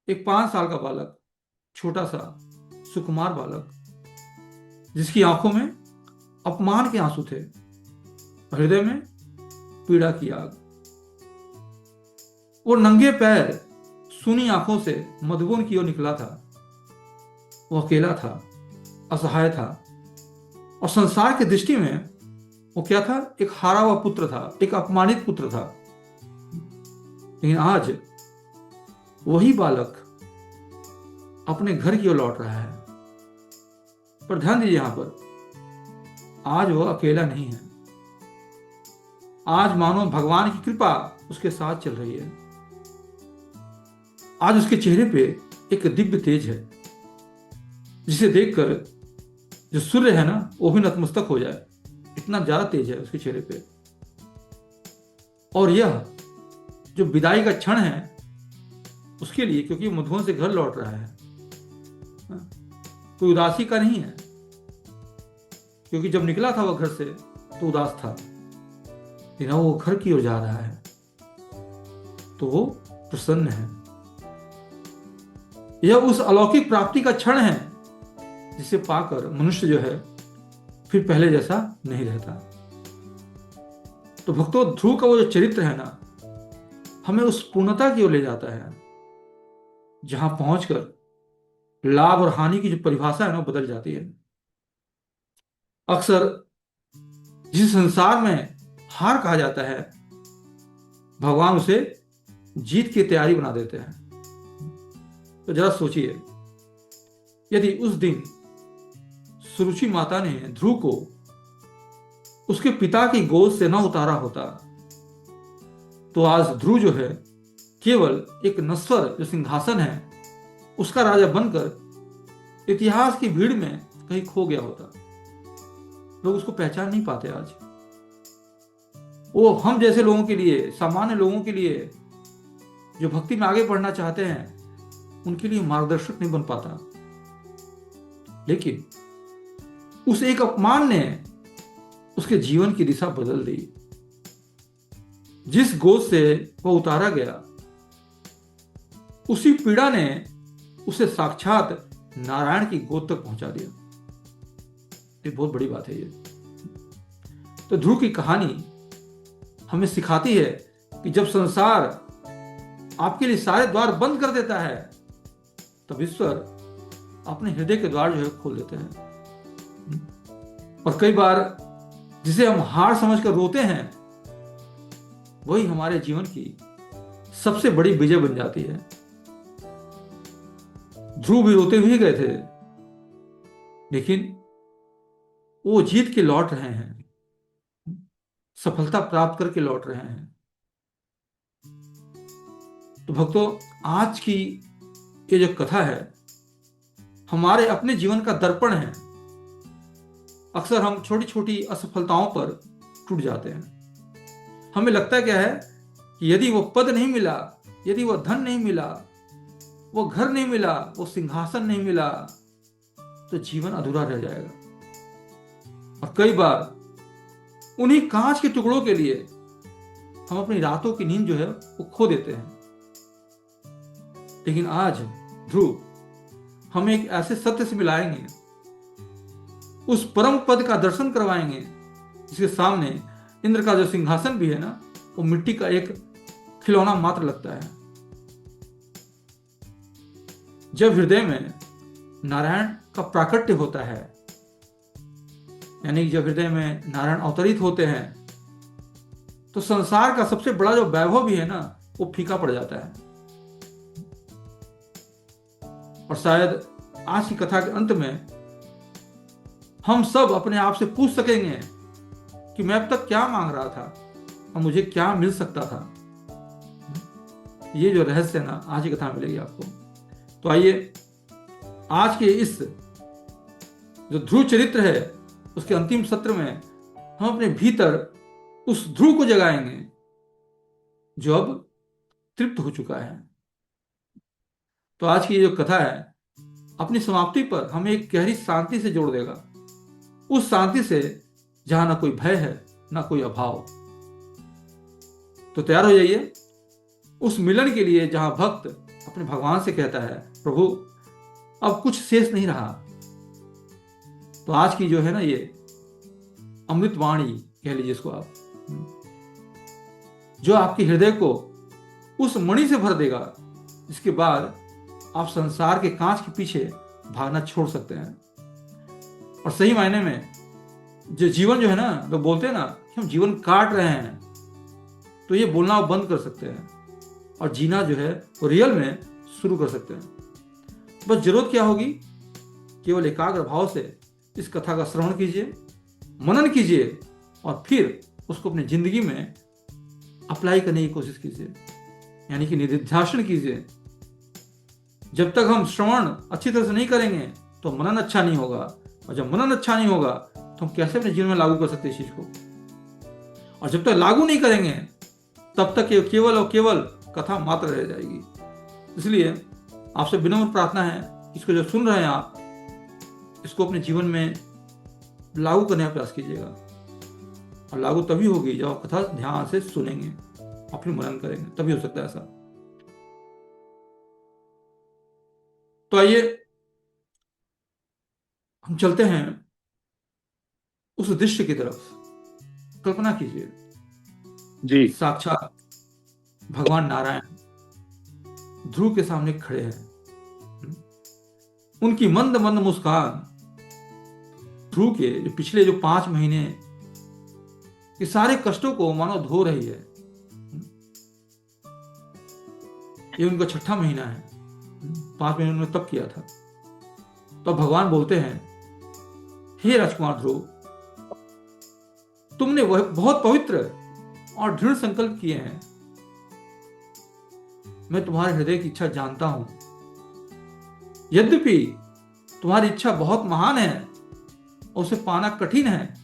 एक 5 साल का बालक, छोटा सा सुकुमार बालक, जिसकी आंखों में अपमान के आंसू थे, हृदय में पीड़ा की आग। वो नंगे पैर सूनी आंखों से मधुबन की ओर निकला था। वो अकेला था, असहाय था, और संसार की दृष्टि में वो क्या था? एक हारा हुआ पुत्र था, एक अपमानित पुत्र था। लेकिन आज वही बालक अपने घर की ओर लौट रहा है। पर ध्यान दीजिए, यहां पर आज वह अकेला नहीं है। आज मानो भगवान की कृपा उसके साथ चल रही है। आज उसके चेहरे पे एक दिव्य तेज है, जिसे देखकर जो सूर्य है ना, वो भी नतमस्तक हो जाए, इतना ज्यादा तेज है उसके चेहरे पे। और यह जो विदाई का क्षण है उसके लिए, क्योंकि वो मधुबन से घर लौट रहा है, कोई उदासी का नहीं है। क्योंकि जब निकला था वह घर से तो उदास था, लेकिन वो घर की ओर जा रहा है तो वो प्रसन्न है। यह उस अलौकिक प्राप्ति का क्षण है जिसे पाकर मनुष्य जो है फिर पहले जैसा नहीं रहता। तो भक्तों, ध्रुव का वो जो चरित्र है ना, हमें उस पूर्णता की ओर ले जाता है जहां पहुंचकर लाभ और हानि की जो परिभाषा है ना, वो बदल जाती है। अक्सर जिस संसार में हार कहा जाता है, भगवान उसे जीत की तैयारी बना देते हैं। तो जरा सोचिए, यदि उस दिन सुरुचि माता ने ध्रुव को उसके पिता की गोद से न उतारा होता, तो आज ध्रुव जो है केवल एक नश्वर जो सिंहासन है उसका राजा बनकर इतिहास की भीड़ में कहीं खो गया होता। लोग उसको पहचान नहीं पाते आज। वो हम जैसे लोगों के लिए, सामान्य लोगों के लिए जो भक्ति में आगे बढ़ना चाहते हैं, उनके लिए मार्गदर्शक नहीं बन पाता। लेकिन उस एक अपमान ने उसके जीवन की दिशा बदल दी। जिस गोद से वह उतारा गया, उसी पीड़ा ने उसे साक्षात नारायण की गोद तक पहुंचा दिया। ये बहुत बड़ी बात है ये। तो ध्रुव की कहानी हमें सिखाती है कि जब संसार आपके लिए सारे द्वार बंद कर देता है, तब ईश्वर अपने हृदय के द्वार जो है खोल देते हैं। और कई बार जिसे हम हार समझकर रोते हैं, वही हमारे जीवन की सबसे बड़ी विजय बन जाती है। ध्रुव भी रोते हुए गए थे, लेकिन वो जीत के लौट रहे हैं, सफलता प्राप्त करके लौट रहे हैं। तो भक्तों, आज की ये जो कथा है हमारे अपने जीवन का दर्पण है। अक्सर हम छोटी छोटी असफलताओं पर टूट जाते हैं। हमें लगता क्या है कि यदि वो पद नहीं मिला, यदि वो धन नहीं मिला, वो घर नहीं मिला, वो सिंहासन नहीं मिला, तो जीवन अधूरा रह जाएगा। और कई बार उन्हीं कांच के टुकड़ों के लिए हम अपनी रातों की नींद जो है वो खो देते हैं। लेकिन आज ध्रुव हमें एक ऐसे सत्य से मिलाएंगे, उस परम पद का दर्शन करवाएंगे जिसके सामने इंद्र का जो सिंहासन भी है ना, वो मिट्टी का एक खिलौना मात्र लगता है। जब हृदय में नारायण का प्राकट्य होता है, यानी जब हृदय में नारायण अवतरित होते हैं, तो संसार का सबसे बड़ा जो वैभव भी है ना, वो फीका पड़ जाता है। और शायद आज की कथा के अंत में हम सब अपने आप से पूछ सकेंगे कि मैं अब तक क्या मांग रहा था और मुझे क्या मिल सकता था। ये जो रहस्य है ना, आज की कथा मिलेगी आपको। तो आइए आज के इस जो ध्रुव चरित्र है उसके अंतिम सत्र में हम अपने भीतर उस ध्रुव को जगाएंगे जो अब तृप्त हो चुका है। तो आज की ये जो कथा है अपनी समाप्ति पर हमें एक गहरी शांति से जोड़ देगा, उस शांति से जहां ना कोई भय है ना कोई अभाव। तो तैयार हो जाइए उस मिलन के लिए जहां भक्त अपने भगवान से कहता है, प्रभु अब कुछ शेष नहीं रहा। तो आज की जो है ना ये अमृतवाणी कह लीजिए इसको आप, जो आपके हृदय को उस मणि से भर देगा, इसके बाद आप संसार के कांच के पीछे भागना छोड़ सकते हैं। और सही मायने में जो जीवन जो है ना, लोग बोलते हैं ना कि हम जीवन काट रहे हैं, तो ये बोलना आप बंद कर सकते हैं और जीना जो है वो रियल में शुरू कर सकते हैं। बस जरूरत क्या होगी, केवल एकाग्र भाव से इस कथा का श्रवण कीजिए, मनन कीजिए और फिर उसको अपनी जिंदगी में अप्लाई करने की कोशिश कीजिए, यानी कि निधिध्यासन कीजिए। जब तक हम श्रवण अच्छी तरह से नहीं करेंगे तो मनन अच्छा नहीं होगा, और जब मनन अच्छा नहीं होगा तो हम कैसे अपने जीवन में लागू कर सकते हैं इस चीज को। और जब तक लागू नहीं करेंगे तब तक ये केवल और केवल कथा मात्र रह जाएगी। इसलिए आपसे विनम्र प्रार्थना है, इसको जो सुन रहे हैं आप, इसको अपने जीवन में लागू करने का प्रयास कीजिएगा। और लागू तभी होगी जब आप कथा ध्यान से सुनेंगे, अपनी मनन करेंगे, तभी हो सकता है ऐसा। तो आइए हम चलते हैं उस दृश्य की तरफ। कल्पना कीजिए जी साक्षात भगवान नारायण ध्रुव के सामने खड़े हैं। उनकी मंद मंद मुस्कान ध्रुव के जो पिछले 5 महीने के सारे कष्टों को मानो धो रही है। ये उनका 6ठा महीना है, 5 महीने उन्होंने तप किया था। तो भगवान बोलते हैं, हे राजकुमार ध्रुव, तुमने वह बहुत पवित्र और दृढ़ संकल्प किए हैं। मैं तुम्हारे हृदय की इच्छा जानता हूं। यद्यपि तुम्हारी इच्छा बहुत महान है और उसे पाना कठिन है,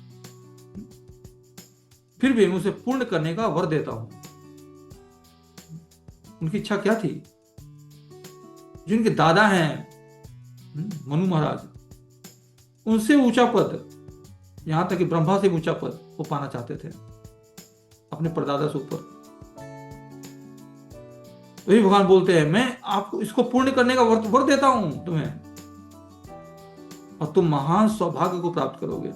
फिर भी मैं उसे पूर्ण करने का वर देता हूं। उनकी इच्छा क्या थी? जिनके दादा हैं मनु महाराज, उनसे ऊंचा पद, यहां तक कि ब्रह्मा से ऊंचा पद वो पाना चाहते थे अपने परदादा से ऊपर। वही भगवान बोलते हैं, मैं आपको इसको पूर्ण करने का वर देता हूं तुम्हें, और तुम महान सौभाग्य को प्राप्त करोगे।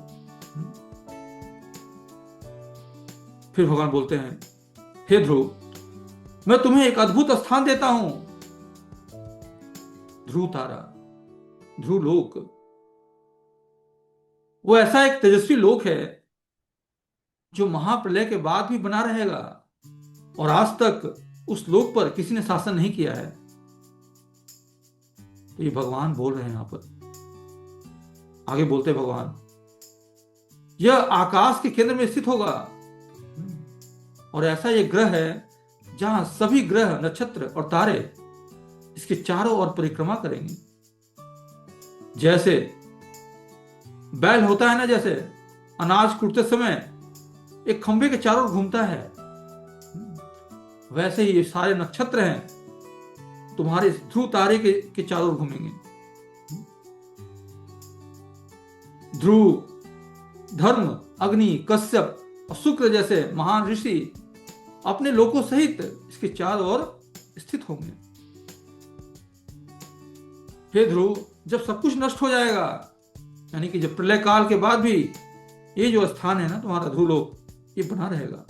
फिर भगवान बोलते हैं, हे ध्रुव, मैं तुम्हें एक अद्भुत स्थान देता हूं, ध्रुव तारा, ध्रुव लोक। वो ऐसा एक तेजस्वी लोक है जो महाप्रलय के बाद भी बना रहेगा, और आज तक उस लोक पर किसी ने शासन नहीं किया है। तो ये भगवान बोल रहे हैं यहां पर। आगे बोलते भगवान, यह आकाश के केंद्र में स्थित होगा, और ऐसा यह ग्रह है जहां सभी ग्रह, नक्षत्र और तारे इसके चारों ओर परिक्रमा करेंगे। जैसे बैल होता है ना, जैसे अनाज कूटते समय एक खंभे के चारों ओर घूमता है, वैसे ही ये सारे नक्षत्र हैं तुम्हारे ध्रुव तारे के चारों ओर घूमेंगे। ध्रुव, धर्म, अग्नि, कश्यप और शुक्र जैसे महान ऋषि अपने लोकों सहित इसके चारों ओर स्थित होंगे। हे ध्रुव, जब सब कुछ नष्ट हो जाएगा, यानी कि जब प्रलय काल के बाद भी ये जो स्थान है ना तुम्हारा ध्रुव लोक, ये बना रहेगा।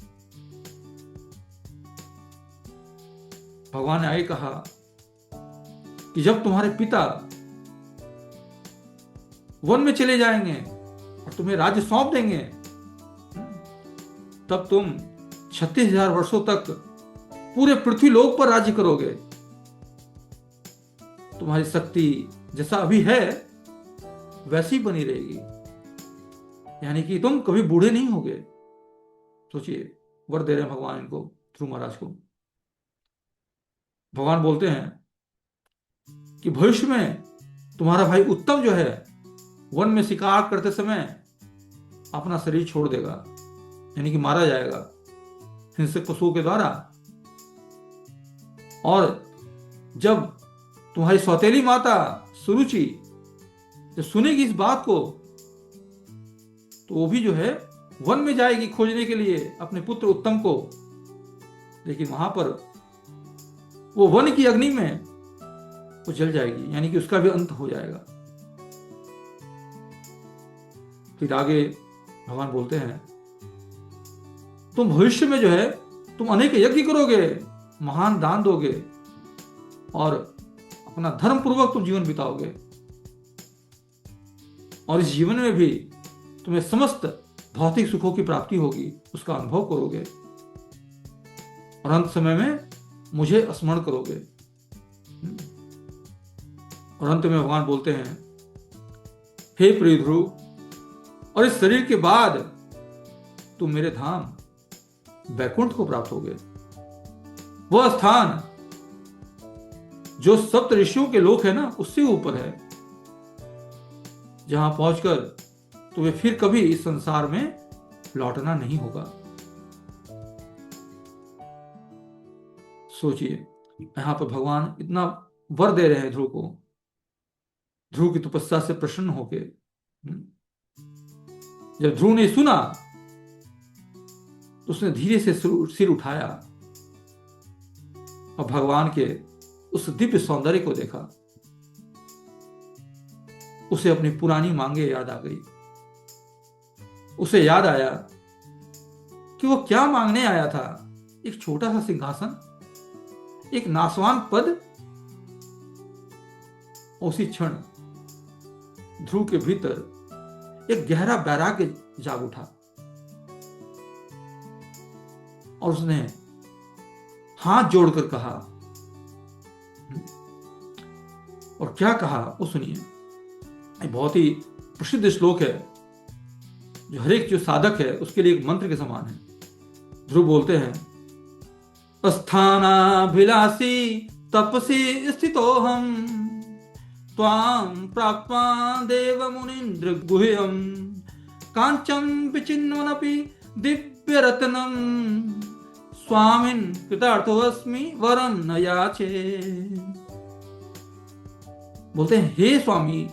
भगवान ने आगे कहा कि जब तुम्हारे पिता वन में चले जाएंगे और तुम्हें राज्य सौंप देंगे, तब तुम 36,000 वर्षों तक पूरे पृथ्वी लोक पर राज्य करोगे। तुम्हारी शक्ति जैसा अभी है वैसी बनी रहेगी, यानी कि तुम कभी बूढ़े नहीं होगे। सोचिए, वर दे रहे हैं भगवान इनको, ध्रुव महाराज को। भगवान बोलते हैं कि भविष्य में तुम्हारा भाई उत्तम जो है वन में शिकार करते समय अपना शरीर छोड़ देगा, यानी कि मारा जाएगा हिंसक पशुओं के द्वारा। और जब तुम्हारी सौतेली माता सुरुचि जब सुनेगी इस बात को, तो वो भी जो है वन में जाएगी खोजने के लिए अपने पुत्र उत्तम को। लेकिन वहां पर वो वन की अग्नि में वो जल जाएगी, यानी कि उसका भी अंत हो जाएगा। फिर आगे भगवान बोलते हैं, तुम भविष्य में जो है तुम अनेक यज्ञ करोगे, महान दान दोगे और अपना धर्म पूर्वक तुम जीवन बिताओगे, और इस जीवन में भी तुम्हें समस्त भौतिक सुखों की प्राप्ति होगी, उसका अनुभव करोगे और अंत समय में मुझे स्मरण करोगे। और अंत में भगवान बोलते हैं, हे प्रिय ध्रुव, और इस शरीर के बाद तुम मेरे धाम वैकुंठ को प्राप्त होगे, वह स्थान जो सप्त ऋषियों के लोक है ना, उससे ऊपर है, जहां पहुंचकर तुम्हें फिर कभी इस संसार में लौटना नहीं होगा। सोचिए, यहां पर भगवान इतना वर दे रहे हैं ध्रुव को, ध्रुव की तपस्या से प्रसन्न होके। जब ध्रुव ने सुना तो उसने धीरे से सिर उठाया और भगवान के उस दिव्य सौंदर्य को देखा। उसे अपनी पुरानी मांगे याद आ गई। उसे याद आया कि वो क्या मांगने आया था, एक छोटा सा सिंहासन, एक नासवान पद। उसी क्षण ध्रुव के भीतर एक गहरा वैराग्य जाग उठा और उसने हाथ जोड़कर कहा, और क्या कहा वो सुनिए। एक बहुत ही प्रसिद्ध श्लोक है जो हर एक जो साधक है उसके लिए एक मंत्र के समान है। ध्रुव बोलते हैं, अस्थानाभिलाषी तपसी स्थितो हम त्वां प्राप्त्वा देव मुनीन्द्र गुह्यम कांचन विचिन्वनपि दिव्य रत्नम स्वामिन कृतार्थोऽस्मि वरम न याचे। बोलते हैं, हे स्वामी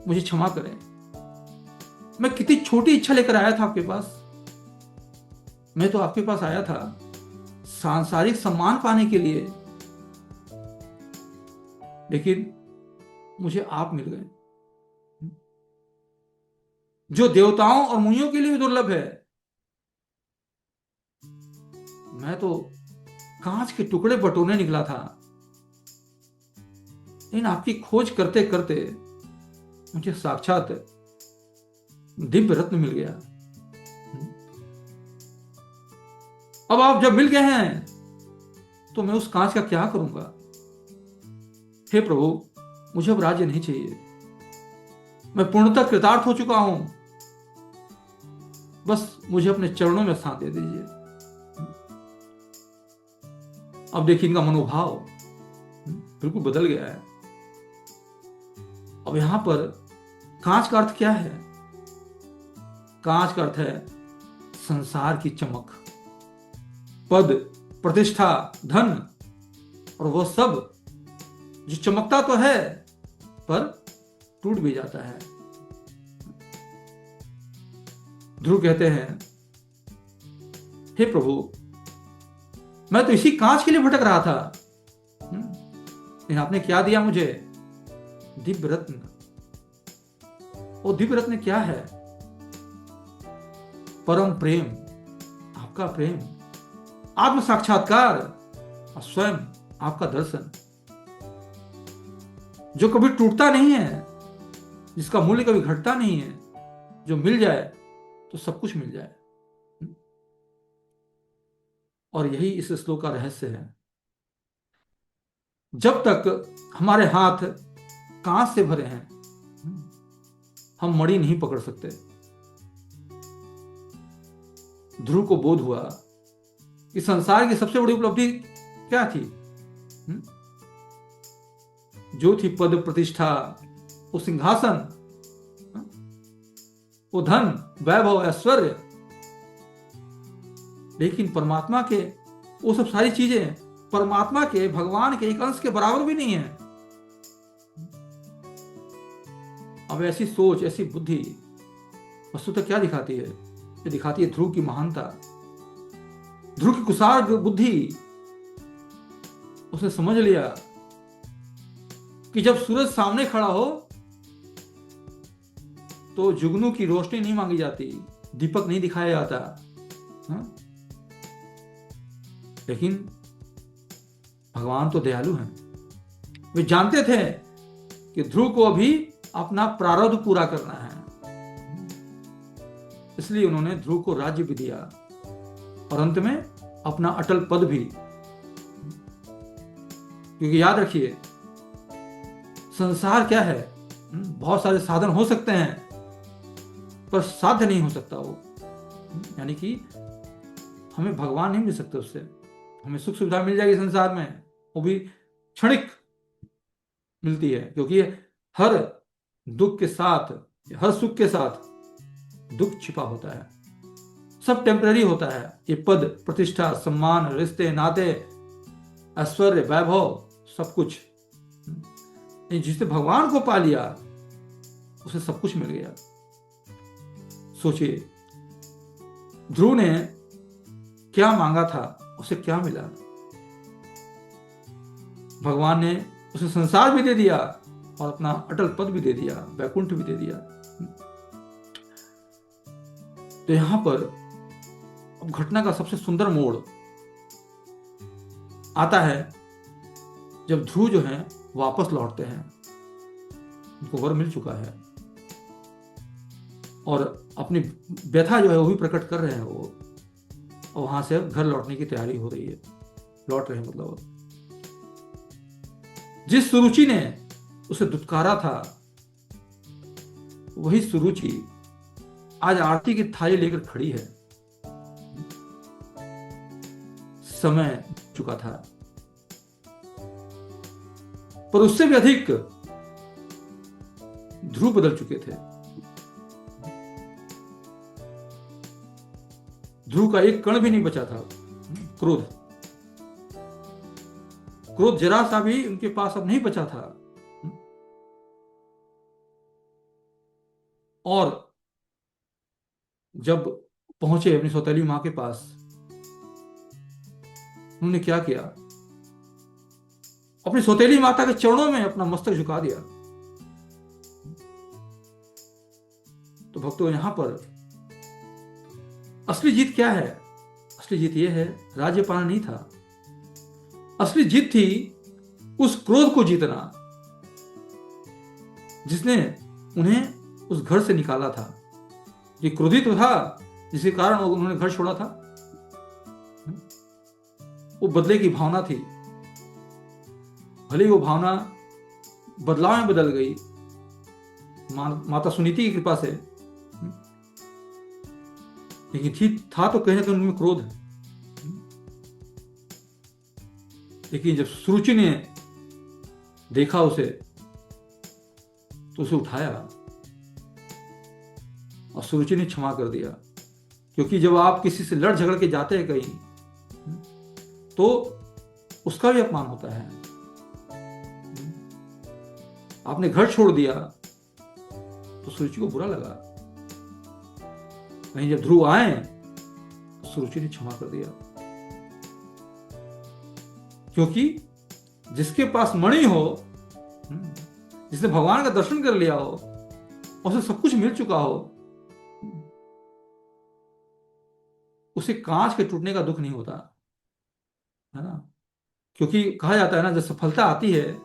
मुझे क्षमा करें, मैं कितनी छोटी इच्छा लेकर आया था आपके पास। मैं तो आपके पास आया था सांसारिक सम्मान पाने के लिए, लेकिन मुझे आप मिल गए जो देवताओं और मुनियों के लिए भी दुर्लभ है। मैं तो कांच के टुकड़े बटोरने निकला था, लेकिन आपकी खोज करते करते मुझे साक्षात दिव्य रत्न मिल गया। अब आप जब मिल गए हैं तो मैं उस कांच का क्या करूंगा। हे प्रभु, मुझे अब राज्य नहीं चाहिए, मैं पूर्णतः कृतार्थ हो चुका हूं, बस मुझे अपने चरणों में स्थान दे दीजिए। अब देखिए इनका मनोभाव बिल्कुल बदल गया है। अब यहां पर कांच का अर्थ क्या है? कांच का अर्थ है संसार की चमक, पद, प्रतिष्ठा, धन, और वह सब जो चमकता तो है पर टूट भी जाता है। ध्रुव कहते हैं, हे प्रभु, मैं तो इसी कांच के लिए भटक रहा था, लेकिन आपने क्या दिया मुझे? दिव्य रत्न। वो दिव्य रत्न क्या है? परम प्रेम, आपका प्रेम, आत्म साक्षात्कार और स्वयं आपका दर्शन, जो कभी टूटता नहीं है, जिसका मूल्य कभी घटता नहीं है, जो मिल जाए तो सब कुछ मिल जाए। और यही इस श्लोक का रहस्य है। जब तक हमारे हाथ कांच से भरे हैं, हम मणि नहीं पकड़ सकते। ध्रुव को बोध हुआ कि संसार की सबसे बड़ी उपलब्धि क्या थी? जो थी पद, प्रतिष्ठा, वो सिंहासन, वो धन, वैभव, ऐश्वर्य। लेकिन परमात्मा के वो सब सारी चीजें परमात्मा के, भगवान के एक अंश के बराबर भी नहीं है। अब ऐसी सोच, ऐसी बुद्धि वस्तुतः क्या दिखाती है? ये दिखाती है ध्रुव की महानता, ध्रुव की कुशाग्र बुद्धि। उसने समझ लिया कि जब सूरज सामने खड़ा हो तो जुगनू की रोशनी नहीं मांगी जाती, दीपक नहीं दिखाया जाता। हाँ? लेकिन भगवान तो दयालु हैं। वे जानते थे कि ध्रुव को अभी अपना प्रारब्ध पूरा करना है, इसलिए उन्होंने ध्रुव को राज्य भी दिया और अंत में अपना अटल पद भी। क्योंकि याद रखिए, संसार क्या है, बहुत सारे साधन हो सकते हैं पर साध्य नहीं हो सकता वो। यानी कि हमें भगवान नहीं मिल सकते उससे। हमें सुख सुविधा मिल जाएगी संसार में, वो भी क्षणिक मिलती है, क्योंकि हर दुख के साथ, हर सुख के साथ दुख छिपा होता है। सब टेम्पररी होता है। ये पद, प्रतिष्ठा, सम्मान, रिश्ते, नाते, ऐश्वर्य, वैभव, सब कुछ। जिसने भगवान को पा लिया उसे सब कुछ मिल गया। सोचिए, ध्रुव ने क्या मांगा था, उसे क्या मिला? भगवान ने उसे संसार भी दे दिया और अपना अटल पद भी दे दिया, वैकुंठ भी दे दिया। तो यहां पर अब घटना का सबसे सुंदर मोड़ आता है जब ध्रुव जो है वापस लौटते हैं। उनको वर मिल चुका है और अपनी व्यथा जो है वो भी प्रकट कर रहे हैं वो, और वहां से घर लौटने की तैयारी हो रही है। लौट रहे हैं मतलब जिस सुरुचि ने उसे दुत्कारा था, वही सुरुचि आज आरती की थाली लेकर खड़ी है। समय चुका था, पर उससे भी अधिक ध्रुव बदल चुके थे। ध्रुव का एक कण भी नहीं बचा था। क्रोध जरा सा भी उनके पास अब नहीं बचा था। और जब पहुंचे अपनी सौतेली मां के पास, उन्होंने क्या किया? अपनी सौतेली माता के चरणों में अपना मस्तक झुका दिया। तो भक्तों, यहां पर असली जीत क्या है? असली जीत यह है, राज्य पाना नहीं था। असली जीत थी उस क्रोध को जीतना जिसने उन्हें उस घर से निकाला था। ये क्रोधित तो था जिसके कारण उन्होंने घर छोड़ा था। वो बदले की भावना थी। भले वो भावना बदलाव में बदल गई माता सुनीति की कृपा से, लेकिन था तो कहीं ना कहीं उनमें क्रोध। लेकिन जब सुरुचि ने देखा उसे, तो उसे उठाया और सुरुचि ने क्षमा कर दिया। क्योंकि जब आप किसी से लड़ झगड़ के जाते हैं कहीं, तो उसका भी अपमान होता है। आपने घर छोड़ दिया तो सुरुचि को बुरा लगा। वहीं जब ध्रुव आए तो सुरुचि ने क्षमा कर दिया। क्योंकि जिसके पास मणि हो, जिसने भगवान का दर्शन कर लिया हो, उसे सब कुछ मिल चुका हो, उसे कांच के टूटने का दुख नहीं होता है ना। क्योंकि कहा जाता है ना, जब सफलता आती है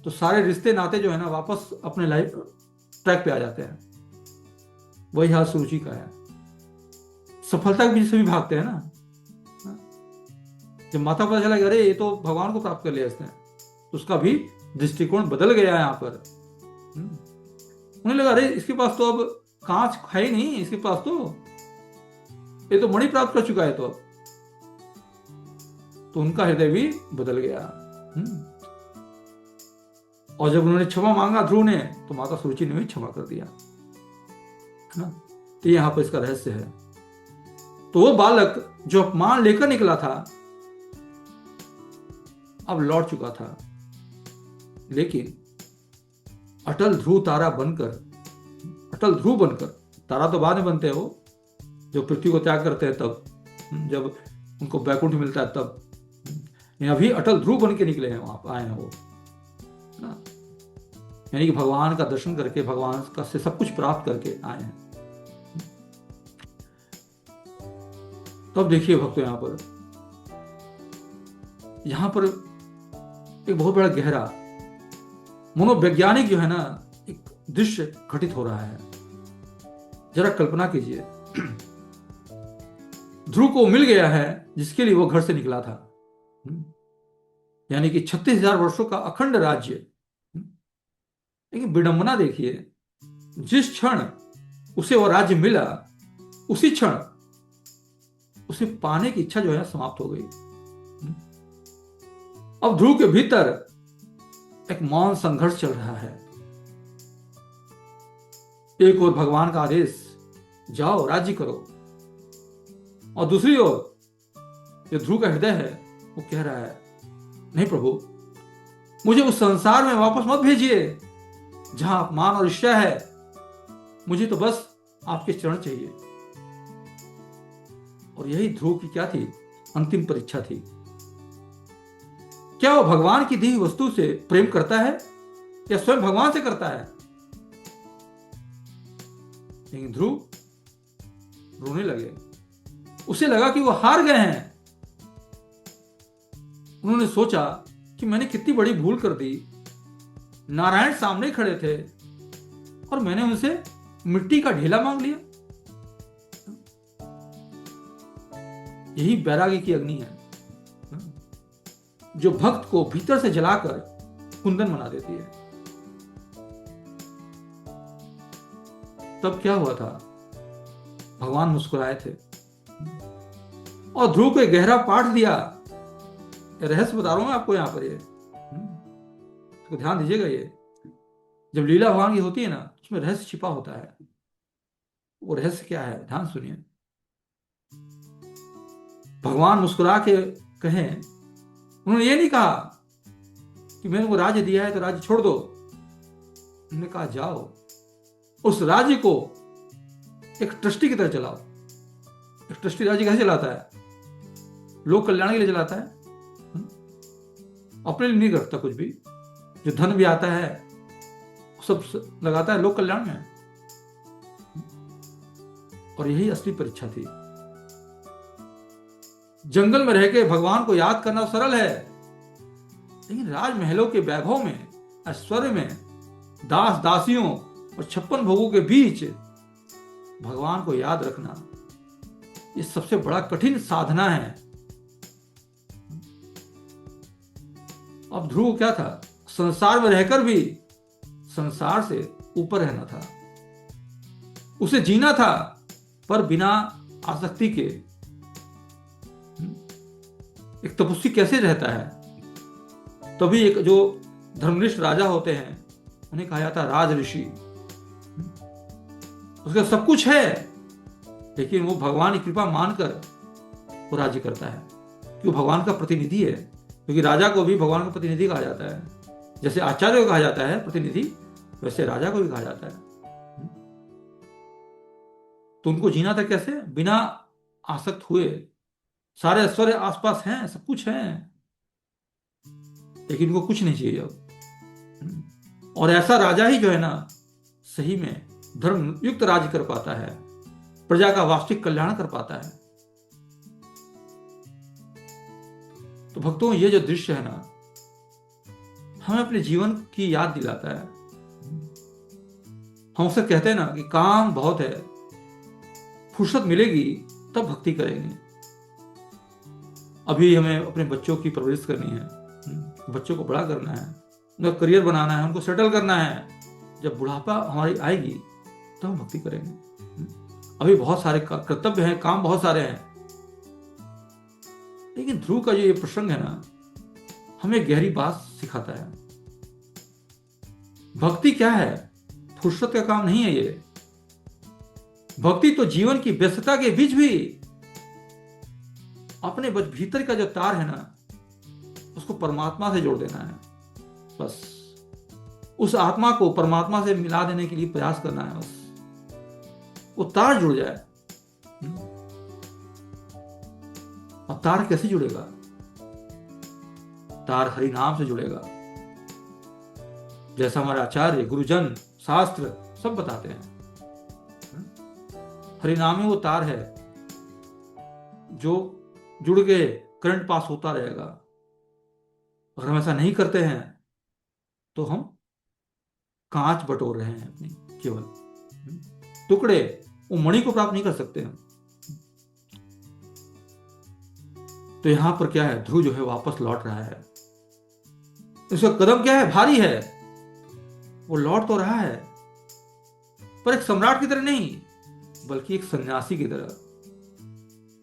तो सारे रिश्ते नाते जो है ना वापस अपने लाइफ ट्रैक पे आ जाते हैं। वही हाल सुरुचि का है। सफलता के पीछे सभी भागते हैं ना। जब माता पता चला कि अरे ये तो भगवान को प्राप्त कर लिया इसने, तो उसका भी दृष्टिकोण बदल गया यहाँ पर। उन्हें लगा अरे इसके पास तो अब कांच है ही नहीं, इसके पास तो ये तो मणि प्राप्त कर चुका है। तो उनका हृदय भी बदल गया। और जब उन्होंने क्षमा मांगा ध्रुव ने, तो माता सुरुचि ने भी क्षमा कर दिया। तो यहां पर इसका रहस्य है। तो वो बालक जो अपमान लेकर निकला था, अब लौट चुका था। लेकिन अटल ध्रुव तारा बनकर, अटल ध्रुव बनकर, तारा तो बाद में बनते हैं वो, जो पृथ्वी को त्याग करते हैं तब, जब उनको वैकुंठ मिलता है तब। अभी अटल ध्रुव बन के निकले हैं, वहां आए हैं वो ना। यानी कि भगवान का दर्शन करके, भगवान का से सब कुछ प्राप्त करके आए हैं। तो अब देखिए भक्तों, यहां पर एक बहुत बड़ा गहरा मनोवैज्ञानिक जो है ना एक दृश्य घटित हो रहा है। जरा कल्पना कीजिए, ध्रुव को मिल गया है जिसके लिए वो घर से निकला था, यानी कि 36,000 वर्षों का अखंड राज्य। लेकिन विडंबना देखिए, जिस क्षण उसे वो राज्य मिला, उसी क्षण उसे पाने की इच्छा जो है समाप्त हो गई। अब ध्रुव के भीतर एक मौन संघर्ष चल रहा है। एक ओर भगवान का आदेश, जाओ राज्य करो, और दूसरी ओर जो ध्रुव का हृदय है वो कह रहा है, नहीं प्रभु, मुझे उस संसार में वापस मत भेजिए जहां अपमान और ईर्ष्या है। मुझे तो बस आपके चरण चाहिए। और यही ध्रुव की क्या थी? अंतिम परीक्षा थी। क्या वो भगवान की दी हुई वस्तु से प्रेम करता है या स्वयं भगवान से करता है? लेकिन ध्रुव रोने लगे। उसे लगा कि वो हार गए हैं। उन्होंने सोचा कि मैंने कितनी बड़ी भूल कर दी। नारायण सामने खड़े थे और मैंने उनसे मिट्टी का ढेला मांग लिया। यही वैराग्य की अग्नि है जो भक्त को भीतर से जलाकर कुंदन बना देती है। तब क्या हुआ था? भगवान मुस्कुराए थे और ध्रुव को एक गहरा पाठ दिया। रहस्य बता रहा हूं मैं आपको यहां पर। ये तो ध्यान दीजिएगा, ये जब लीला भगवान की होती है ना, उसमें रहस्य छिपा होता है। वो रहस्य क्या है? ध्यान सुनिए। भगवान मुस्कुरा के कहें, उन्होंने ये नहीं कहा कि मैंने वो राज्य दिया है तो राज्य छोड़ दो। उन्होंने कहा, जाओ उस राज्य को एक ट्रस्टी की तरह चलाओ। एक ट्रस्टी राज्य कैसे चलाता है? लोक कल्याण के लिए चलाता है, अपने लिए नहीं करता कुछ भी। जो धन भी आता है सब लगाता है लोक कल्याण में। और यही असली परीक्षा थी। जंगल में रह के भगवान को याद करना सरल है, लेकिन राजमहलों के वैभव में, ऐश्वर्य में, दास दासियों और 56 भोगों के बीच भगवान को याद रखना, ये सबसे बड़ा कठिन साधना है। अब ध्रुव क्या था? संसार में रहकर भी संसार से ऊपर रहना था। उसे जीना था, पर बिना आसक्ति के। एक तपस्वी कैसे रहता है? तभी एक जो धर्मनिष्ठ राजा होते हैं उन्हें कहा जाता है राज ऋषि। उसका सब कुछ है, लेकिन वो भगवान की कृपा मानकर वो राज्य करता है, कि वो भगवान का प्रतिनिधि है। क्योंकि राजा को भी भगवान का प्रतिनिधि कहा जाता है। जैसे आचार्य को कहा जाता है प्रतिनिधि, वैसे राजा को भी कहा जाता है। तो उनको जीना था कैसे? बिना आसक्त हुए। सारे ऐश्वर्य आसपास हैं, सब कुछ है, लेकिन उनको कुछ नहीं चाहिए अब। और ऐसा राजा ही जो है ना, सही में धर्म युक्त राज्य कर पाता है, प्रजा का वास्तविक कल्याण कर पाता है। तो भक्तों, ये जो दृश्य है ना, हमें अपने जीवन की याद दिलाता है। हम उसे कहते हैं ना कि काम बहुत है, फुर्सत मिलेगी तब भक्ति करेंगे। अभी हमें अपने बच्चों की परवरिश करनी है, बच्चों को बड़ा करना है, उनका करियर बनाना है, उनको सेटल करना है। जब बुढ़ापा हमारी आएगी तो हम भक्ति करेंगे। अभी बहुत सारे कर्तव्य हैं, काम बहुत सारे हैं। लेकिन ध्रुव का जो ये प्रसंग है ना, हमें गहरी बात सिखाता है। भक्ति क्या है? फुर्सत का काम नहीं है ये। भक्ति तो जीवन की व्यस्तता के बीच भी अपने भीतर का जो तार है ना, उसको परमात्मा से जोड़ देना है। बस उस आत्मा को परमात्मा से मिला देने के लिए प्रयास करना है। बस वो तार जुड़ जाए। और तार कैसे जुड़ेगा? तार हरि नाम से जुड़ेगा। जैसा हमारे आचार्य, गुरुजन, शास्त्र सब बताते हैं। हरिनाम में वो तार है जो जुड़ के करंट पास होता रहेगा। अगर हम ऐसा नहीं करते हैं तो हम कांच बटोर रहे हैं अपनी, केवल टुकड़े, वो मणि को प्राप्त नहीं कर सकते हम। तो यहां पर क्या है, ध्रुव जो है वापस लौट रहा है। इसका कदम क्या है, भारी है। वो लौट तो रहा है, पर एक सम्राट की तरह नहीं, बल्कि एक सन्यासी की तरह।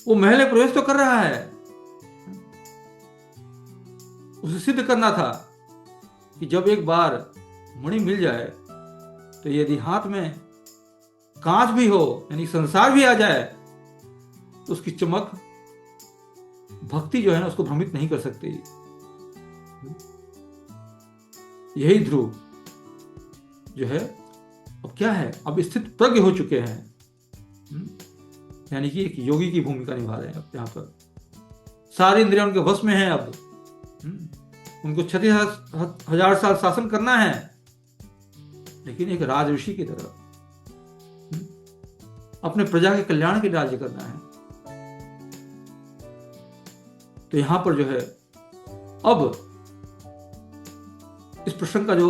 वो महल में प्रवेश तो कर रहा है। उसे सिद्ध करना था कि जब एक बार मणि मिल जाए तो यदि हाथ में कांच भी हो, यानी संसार भी आ जाए, तो उसकी चमक, भक्ति जो है ना, उसको भ्रमित नहीं कर सकती। यही ध्रुव जो है अब क्या है, अब स्थित प्रज्ञ हो चुके हैं। यानी कि एक योगी की भूमिका निभा रहे हैं अब यहां पर। सारी इंद्रियां उनके वश में हैं अब। उनको 36,000 साल शासन करना है, लेकिन एक राजऋषि की तरह अपने प्रजा के कल्याण के लिए राज्य करना है। तो यहां पर जो है अब इस प्रसंग का जो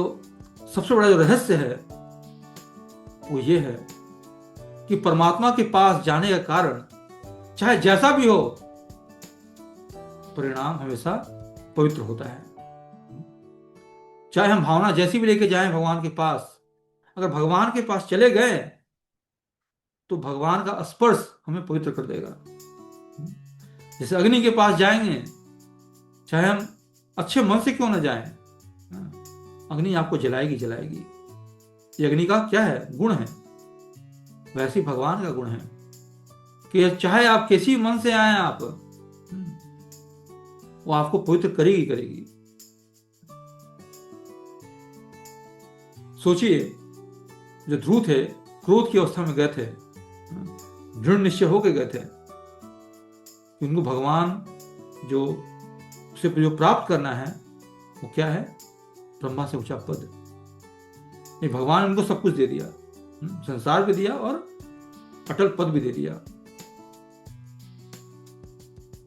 सबसे बड़ा जो रहस्य है वो ये है कि परमात्मा के पास जाने का कारण चाहे जैसा भी हो, परिणाम हमेशा पवित्र होता है। चाहे हम भावना जैसी भी लेके जाएं भगवान के पास, अगर भगवान के पास चले गए तो भगवान का स्पर्श हमें पवित्र कर देगा। जैसे अग्नि के पास जाएंगे, चाहे हम अच्छे मन से क्यों ना जाएं, अग्नि आपको जलाएगी जलाएगी। ये अग्नि का क्या है, गुण है। वैसे भगवान का गुण है कि चाहे आप किसी मन से आए, आप वो आपको पवित्र करेगी करेगी। सोचिए, जो ध्रुव थे क्रोध की अवस्था में गए थे, दृढ़ निश्चय होकर गए थे कि उनको भगवान जो उसे जो प्राप्त करना है वो क्या है, ब्रह्मा से ऊंचा पद। ये भगवान उनको सब कुछ दे दिया, संसार भी दिया और अटल पद भी दे दिया।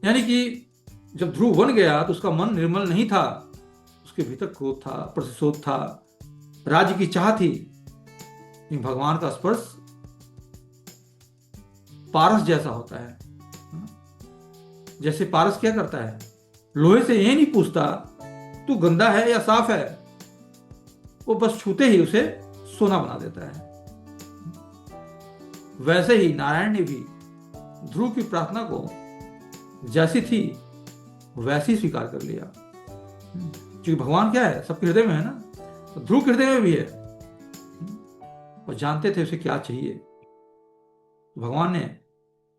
यानी कि जब ध्रुव बन गया तो उसका मन निर्मल नहीं था, उसके भीतर क्रोध था, प्रतिशोध था, राज्य की चाह थी। लेकिन भगवान का स्पर्श पारस जैसा होता है। जैसे पारस क्या करता है, लोहे से ये नहीं पूछता तू गंदा है या साफ है, वो बस छूते ही उसे सोना बना देता है। वैसे ही नारायण ने भी ध्रुव की प्रार्थना को जैसी थी वैसी स्वीकार कर लिया। क्योंकि भगवान क्या है, सबके हृदय में है ना, तो ध्रुव के हृदय में भी है। और जानते थे उसे क्या चाहिए। तो भगवान ने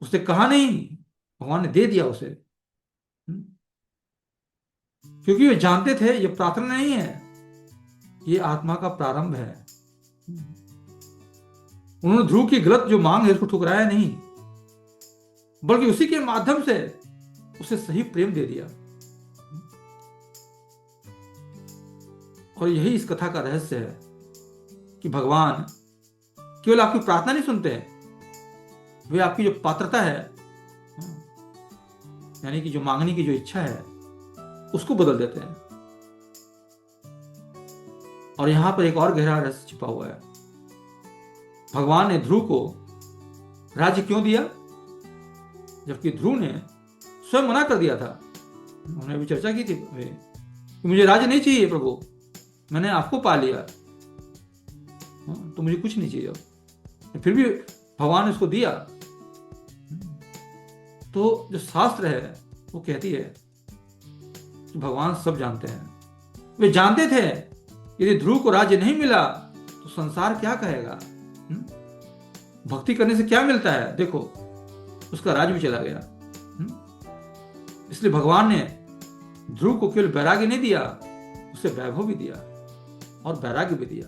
उससे कहा नहीं, भगवान ने दे दिया उसे। क्योंकि वे जानते थे ये प्रार्थना नहीं है, ये आत्मा का प्रारंभ है। उन्होंने ध्रुव की गलत जो मांग है उसको ठुकराया नहीं, बल्कि उसी के माध्यम से उसे सही प्रेम दे दिया। और यही इस कथा का रहस्य है कि भगवान केवल आपकी प्रार्थना नहीं सुनते, वे आपकी जो पात्रता है, यानी कि जो मांगने की जो इच्छा है, उसको बदल देते हैं। और यहां पर एक और गहरा रहस्य छिपा हुआ है। भगवान ने ध्रुव को राज्य क्यों दिया, जबकि ध्रुव ने स्वयं मना कर दिया था। उन्होंने भी चर्चा की थी कि मुझे राज्य नहीं चाहिए प्रभु, मैंने आपको पा लिया, तो मुझे कुछ नहीं चाहिए। फिर भी भगवान ने उसको दिया। तो जो शास्त्र है वो कहती है कि भगवान सब जानते हैं। वे जानते थे यदि ध्रुव को राज्य नहीं मिला तो संसार क्या कहेगा, भक्ति करने से क्या मिलता है, देखो उसका राज्य भी चला गया। इसलिए भगवान ने ध्रुव को केवल वैराग्य नहीं दिया, उसे वैभव भी दिया और वैराग्य भी दिया।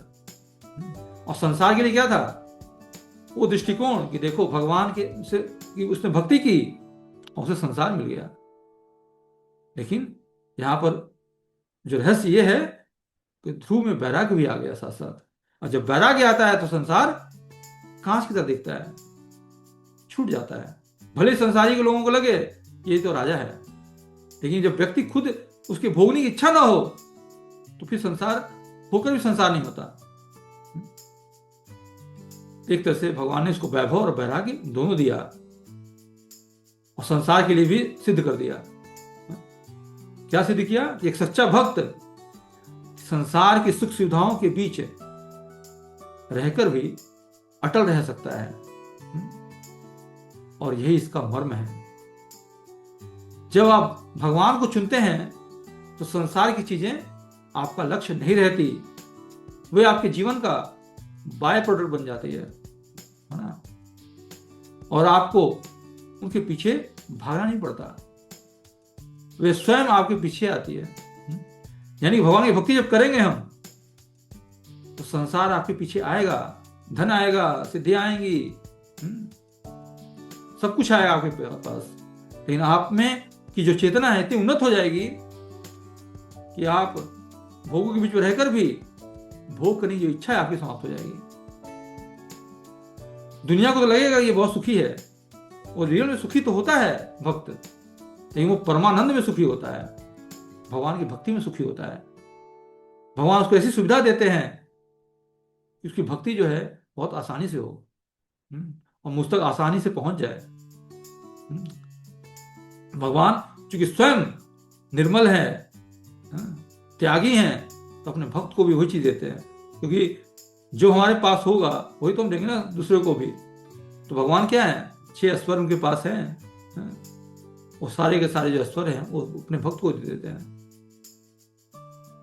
और संसार के लिए क्या था, वो दृष्टिकोण कि देखो भगवान के से कि उसने भक्ति की और उसे संसार मिल गया। लेकिन यहां पर जो रहस्य ये है तो ध्रुव में वैराग्य भी आ गया साथ साथ। और जब वैराग्य आता है तो संसार कांच की तरह दिखता है, छूट जाता है। भले संसारी के लोगों को लगे ये तो राजा है, लेकिन जब व्यक्ति खुद उसके भोगने की इच्छा ना हो तो फिर संसार होकर भी संसार नहीं होता। एक तरह से भगवान ने इसको वैभव और वैराग्य दोनों दिया और संसार के लिए भी सिद्ध कर दिया। क्या सिद्ध किया कि एक सच्चा भक्त संसार की सुख सुविधाओं के बीच रहकर भी अटल रह सकता है। और यही इसका मर्म है। जब आप भगवान को चुनते हैं तो संसार की चीजें आपका लक्ष्य नहीं रहती, वे आपके जीवन का बाय प्रोडक्ट बन जाती है ना, और आपको उनके पीछे भागना नहीं पड़ता, वे स्वयं आपके पीछे आती है। यानी भगवान की भक्ति जब करेंगे हम तो संसार आपके पीछे आएगा, धन आएगा, सिद्धियां आएंगी, सब कुछ आएगा आपके पास। लेकिन आप में की जो चेतना है इतनी उन्नत हो जाएगी कि आप भोगों के बीच में रहकर भी भोग करने की जो इच्छा है आपकी समाप्त हो जाएगी। दुनिया को तो लगेगा ये बहुत सुखी है, और रियल में सुखी तो होता है भक्त, लेकिन वो परमानंद में सुखी होता है, भगवान की भक्ति में सुखी होता है। भगवान उसको ऐसी सुविधा देते हैं कि उसकी भक्ति जो है बहुत आसानी से हो और मुझ तक आसानी से पहुंच जाए। भगवान चूंकि स्वयं निर्मल है, त्यागी हैं, तो अपने भक्त को भी वही चीज देते हैं, क्योंकि जो हमारे पास होगा वही तो हम देंगे ना दूसरे को भी। तो भगवान क्या है, 6 ऐश्वर्य उनके पास हैं, वो सारे के सारे जो ऐश्वर्य हैं वो अपने भक्त को दे देते हैं,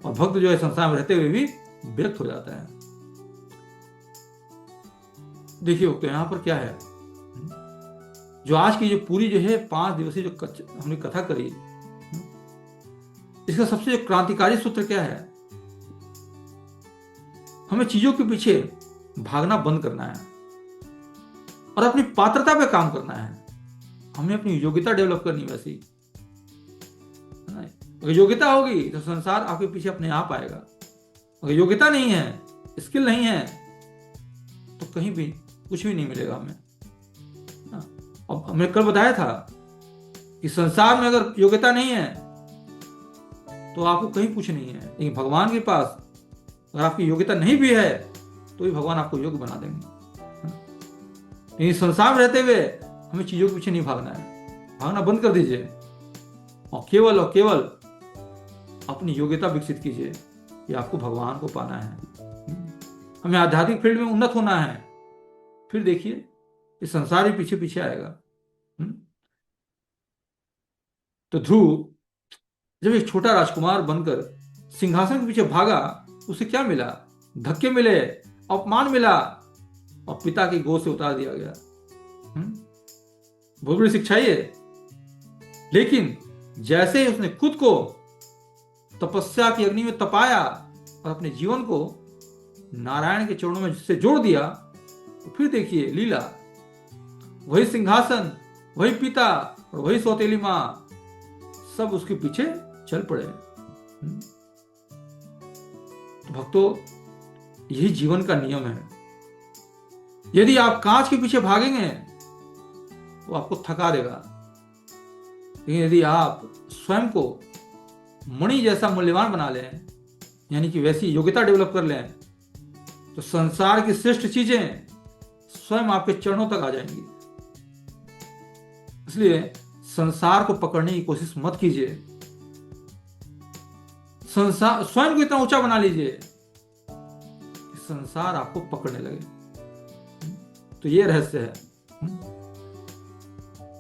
और भक्त जो है संसार में रहते हुए भी व्यक्त हो जाता है। देखिए तो यहाँ पर क्या है, जो आज की जो पूरी जो है 5 दिवसीय जो हमने कथा करी, इसका सबसे जो क्रांतिकारी सूत्र क्या है, हमें चीजों के पीछे भागना बंद करना है और अपनी पात्रता पे काम करना है। हमें अपनी योग्यता डेवलप करनी वैसी, अगर योग्यता होगी तो संसार आपके पीछे अपने आप आएगा। अगर योग्यता नहीं है, स्किल नहीं है, तो कहीं भी कुछ भी नहीं मिलेगा हमें। अब हमने कल बताया था कि संसार में अगर योग्यता नहीं है तो आपको कहीं कुछ नहीं है, लेकिन भगवान के पास अगर आपकी योग्यता नहीं भी है तो भी भगवान आपको योग्य बना देंगे। लेकिन संसार में रहते हुए हमें चीजों के पीछे नहीं भागना है, भागना बंद कर दीजिए और केवल अपनी योग्यता विकसित कीजिए कि आपको भगवान को पाना है, हमें आध्यात्मिक फील्ड में उन्नत होना है। फिर देखिए इस संसार भी पीछे पीछे आएगा। तो ध्रुव जब एक छोटा राजकुमार बनकर सिंहासन के पीछे भागा, उसे क्या मिला, धक्के मिले, अपमान मिला और पिता की गोद से उतार दिया गया। बहुत बड़ी शिक्षा ये। लेकिन जैसे ही उसने खुद को तपस्या की अग्नि में तपाया और अपने जीवन को नारायण के चरणों में से जोड़ दिया, तो फिर देखिए लीला, वही सिंहासन, वही पिता और वही सौतेली मां सब उसके पीछे चल पड़े। तो भक्तों, यही जीवन का नियम है। यदि आप कांच के पीछे भागेंगे तो आपको थका देगा, लेकिन यदि आप स्वयं को मणि जैसा मूल्यवान बना लें, यानी कि वैसी योग्यता डेवलप कर लें, तो संसार की श्रेष्ठ चीजें स्वयं आपके चरणों तक आ जाएंगी। इसलिए संसार को पकड़ने की कोशिश मत कीजिए, संसार स्वयं को इतना ऊंचा बना लीजिए कि संसार आपको पकड़ने लगे। तो ये रहस्य है।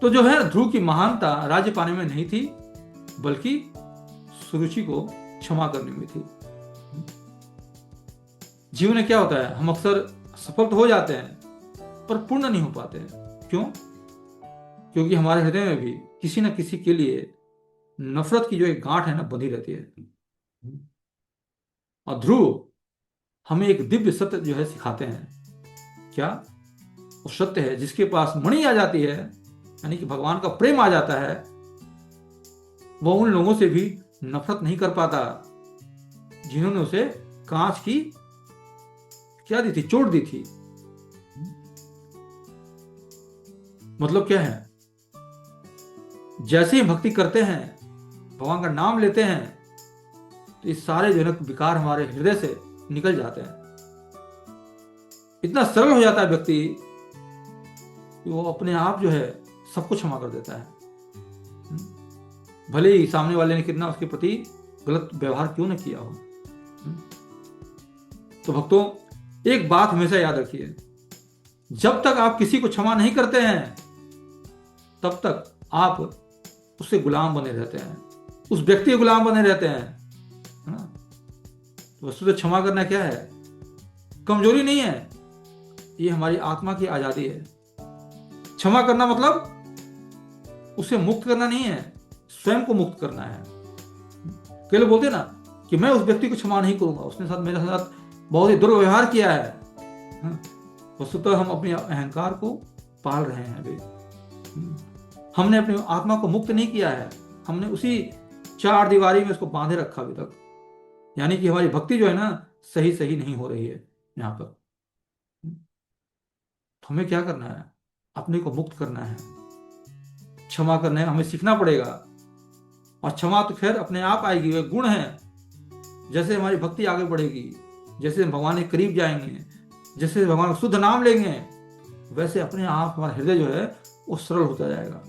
तो जो है ध्रुव की महानता राज्य पाने में नहीं थी, बल्कि सुरुचि को क्षमा करने में थी। जीवन में क्या होता है, हम अक्सर सफल तो हो जाते हैं पर पूर्ण नहीं हो पाते। क्यों? क्योंकि हमारे हृदय में भी किसी न किसी के लिए नफरत की जो एक गांठ है ना, बंधी रहती है। और ध्रुव हमें एक दिव्य सत्य जो है सिखाते हैं। क्या? वो सत्य है जिसके पास मणि आ जाती है, यानी कि भगवान का प्रेम आ जाता है, वो उन लोगों से भी नफरत नहीं कर पाता जिन्होंने उसे कांच की क्या दी थी, चोट दी थी। मतलब क्या है, जैसे ही भक्ति करते हैं, भगवान का नाम लेते हैं, तो ये सारे जो है ना विकार हमारे हृदय से निकल जाते हैं। इतना सरल हो जाता है व्यक्ति कि वो अपने आप जो है सबको क्षमा कर देता है। भले ही सामने वाले ने कितना उसके प्रति गलत व्यवहार क्यों न किया हो। तो भक्तों, एक बात हमेशा याद रखिए, जब तक आप किसी को क्षमा नहीं करते हैं, तब तक आप उससे गुलाम बने रहते हैं, उस व्यक्ति के गुलाम बने रहते हैं, है ना। तो वस्तुतः क्षमा करना क्या है, कमजोरी नहीं है, ये हमारी आत्मा की आजादी है। क्षमा करना मतलब उसे मुक्त करना नहीं है, स्वयं को मुक्त करना है। कई लोग बोलते हैं ना कि मैं उस व्यक्ति को क्षमा नहीं करूंगा, उसने साथ मेरे साथ बहुत ही दुर्व्यवहार किया है। वस्तुतः हम अपने अहंकार को पाल रहे हैं अभी। हमने अपनी आत्मा को मुक्त नहीं किया है, हमने उसी चार दीवारी में उसको बांधे रखा अभी तक। यानी कि हमारी भक्ति जो है ना सही सही नहीं हो रही है यहाँ पर। तो हमें क्या करना है, अपने को मुक्त करना है, क्षमा करना है, हमें सीखना पड़ेगा। और क्षमा तो खैर अपने आप आएगी, वह गुण है। जैसे हमारी भक्ति आगे बढ़ेगी, जैसे हम भगवान के करीब जाएंगे, जैसे भगवान का शुद्ध नाम लेंगे, वैसे अपने आप हमारा हृदय जो है वो सरल होता जाएगा।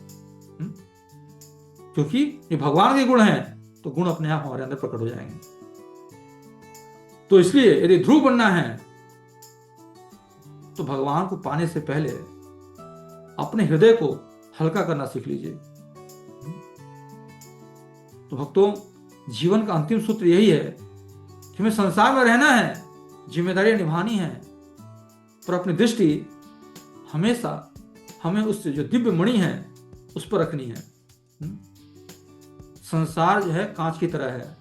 क्योंकि ये भगवान के गुण हैं, तो गुण अपने आप हमारे अंदर प्रकट हो जाएंगे। तो इसलिए यदि ध्रुव बनना है, तो भगवान को पाने से पहले अपने हृदय को हल्का करना सीख लीजिए। तो भक्तों, जीवन का अंतिम सूत्र यही है कि हमें संसार में रहना है, जिम्मेदारियां निभानी है, पर अपनी दृष्टि हमेशा हमें उस जो दिव्य मणि है उस पर रखनी है। संसार जो है कांच की तरह है,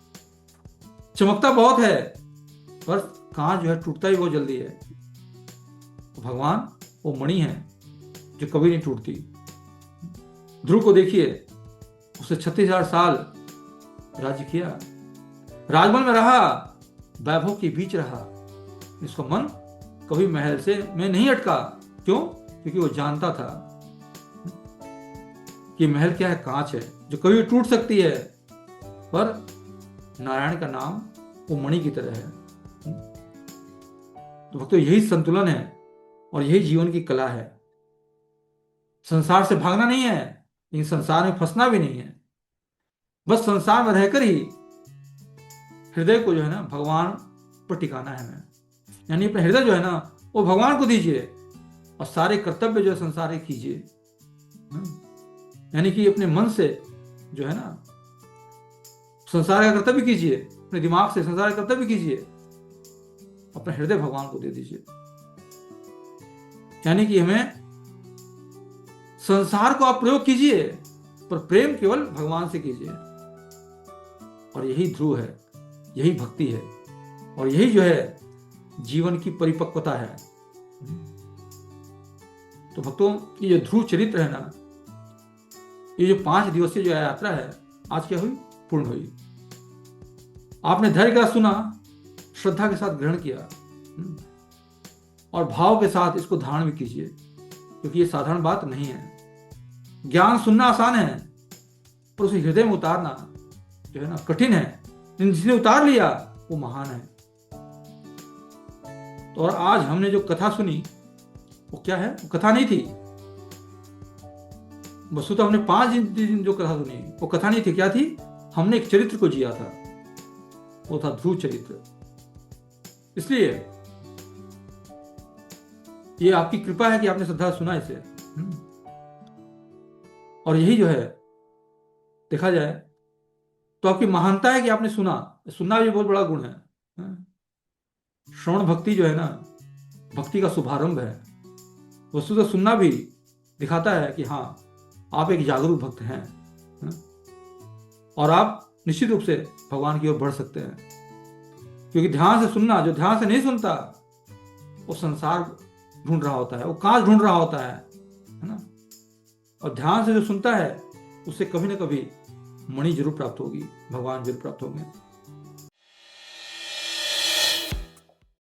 चमकता बहुत है, पर कांच जो है टूटता ही बहुत जल्दी है। भगवान वो मणि है जो कभी नहीं टूटती। ध्रुव को देखिए, उसने 36,000 साल राज्य किया, राजमहल में रहा, वैभव के बीच रहा, इसका मन कभी महल से में नहीं अटका। क्यों? क्योंकि वो जानता था कि महल क्या है, कांच है जो कभी भी टूट सकती है, पर नारायण का नाम वो मणि की तरह है। तो भक्तों, यही संतुलन है और यही जीवन की कला है। संसार से भागना नहीं है, लेकिन संसार में फंसना भी नहीं है। बस संसार में रहकर ही हृदय को जो है ना भगवान पर टिकाना है हमें। यानी अपना हृदय जो है ना वो भगवान को दीजिए और सारे कर्तव्य जो है संसार के कीजिए। यानी कि अपने मन से जो है ना संसार का कर्तव्य कीजिए, अपने दिमाग से संसार का कर्तव्य कीजिए, अपना हृदय भगवान को दे दीजिए। यानी कि हमें संसार को आप प्रयोग कीजिए, पर प्रेम केवल भगवान से कीजिए। और यही ध्रुव है, यही भक्ति है, और यही जो है जीवन की परिपक्वता है। तो भक्तों, ये जो ध्रुव चरित्र है ना, ये जो 5 दिवसीय जो यात्रा है, आज क्या हुई? पूर्ण हुई। आपने धैर्य का सुना, श्रद्धा के साथ ग्रहण किया और भाव के साथ इसको धारण भी कीजिए, क्योंकि ये साधारण बात नहीं है। ज्ञान सुनना आसान है, पर उसे हृदय में उतारना जो है ना कठिन है। जिसने उतार लिया वो महान है। तो और आज हमने जो कथा सुनी वो क्या है? वो कथा नहीं थी। वस्तुतः हमने 5 दिन जो कथा सुनी वो कथा नहीं थी। क्या थी? हमने एक चरित्र को जिया था, वो था ध्रुव चरित्र। इसलिए ये आपकी कृपा है कि आपने श्रद्धा सुना इसे। और यही जो है देखा जाए तो आपकी महानता है कि आपने सुना। सुनना भी बहुत बड़ा गुण है। श्रवण भक्ति जो है ना, भक्ति का शुभारंभ है। वस्तुतः सुनना भी दिखाता है कि हाँ, आप एक जागरूक भक्त हैं और आप निश्चित रूप से भगवान की ओर बढ़ सकते हैं। क्योंकि ध्यान से सुनना, जो ध्यान से नहीं सुनता वो संसार ढूंढ रहा होता है, वो कांच ढूंढ रहा होता है ना। और ध्यान से जो सुनता है उससे कभी ना कभी मणि जरूर प्राप्त होगी, भगवान जरूर प्राप्त होंगे।